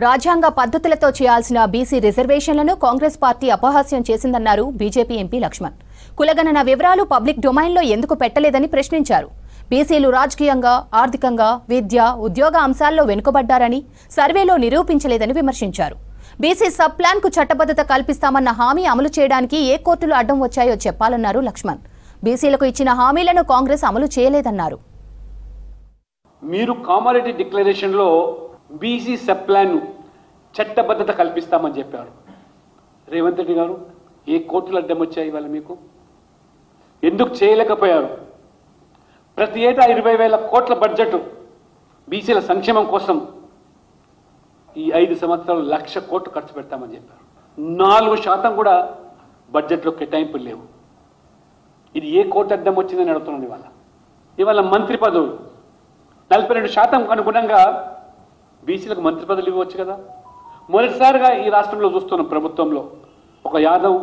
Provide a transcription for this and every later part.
రాజ్యాంగ పద్ధతులతో చేయాల్సిన బీసీ రిజర్వేషన్లను కాంగ్రెస్ పార్టీ అపహాస్యం చేసిందన్నారు బీజేపీ ఎంపీ లక్ష్మణ్. కులగణన వివరాలు పబ్లిక్ డొమైన్లో ఎందుకు పెట్టలేదని ప్రశ్నించారు. బీసీలు రాజకీయంగా, ఆర్థికంగా, విద్య, ఉద్యోగ అంశాల్లో వెనుకబడ్డారని సర్వేలో నిరూపించలేదని విమర్శించారు. బీసీ సబ్ ప్లాన్ కు చట్టబద్ధత కల్పిస్తామన్న హామీ అమలు చేయడానికి ఏ కోర్టులు అడ్డం వచ్చాయో చెప్పాలన్నారు లక్ష్మణ్. బీసీలకు ఇచ్చిన హామీలను కాంగ్రెస్ అమలు చేయలేదన్నారు. మీరు కామారెడ్డి డిక్లరేషన్లో బీసీ సబ్ ప్లాన్ చట్టబద్ధత కల్పిస్తామని చెప్పారు. రేవంత్ రెడ్డి గారు ఏ కోర్టులు అడ్డం వచ్చాయి ఇవాళ మీకు? ఎందుకు చేయలేకపోయారు? ప్రతి ఏటా 20,000 కోట్ల బడ్జెట్ బీసీల సంక్షేమం కోసం ఈ 5 సంవత్సరాలు 1,00,000 కోట్లు ఖర్చు పెడతామని చెప్పారు. 4% కూడా బడ్జెట్లో కేటాయింపులు లేవు. ఇది ఏ కోర్టు అడ్డం వచ్చిందని అడుగుతున్నాను. ఇవాళ మంత్రి పదవులు 42% అనుగుణంగా బీసీలకు మంత్రి పదవులు ఇవ్వచ్చు కదా. మొదటిసారిగా ఈ రాష్ట్రంలో చూస్తున్న ప్రభుత్వంలో ఒక యాదవ్,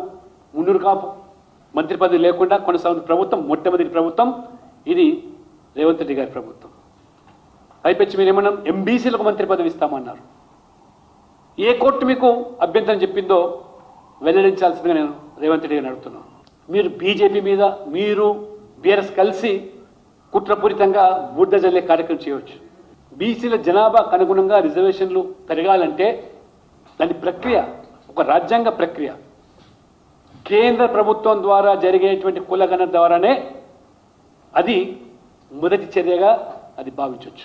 మున్నూరు కాపు మంత్రి పదవి లేకుండా కొనసాగుతున్న ప్రభుత్వం మొట్టమొదటి ప్రభుత్వం ఇది రేవంత్ రెడ్డి గారి ప్రభుత్వం. అయిపోయి మీరు ఏమన్నా ఎంబీసీలకు మంత్రి పదవి ఇస్తామన్నారు. ఏ కోర్టు మీకు అభ్యంతరం చెప్పిందో వెల్లడించాల్సిందిగా నేను రేవంత్ రెడ్డి గారిని అడుగుతున్నాను. మీరు బీజేపీ మీద మీరు బీఆర్ఎస్ కలిసి కుట్రపూరితంగా బుడ్డ జల్లే కార్యక్రమం చేయవచ్చు. బీసీల జనాభాకు అనుగుణంగా రిజర్వేషన్లు పెరగాలంటే దాని ప్రక్రియ ఒక రాజ్యాంగ ప్రక్రియ. కేంద్ర ప్రభుత్వం ద్వారా జరిగేటువంటి కులగణన ద్వారానే అది మొదటి చర్యగా అది భావించవచ్చు.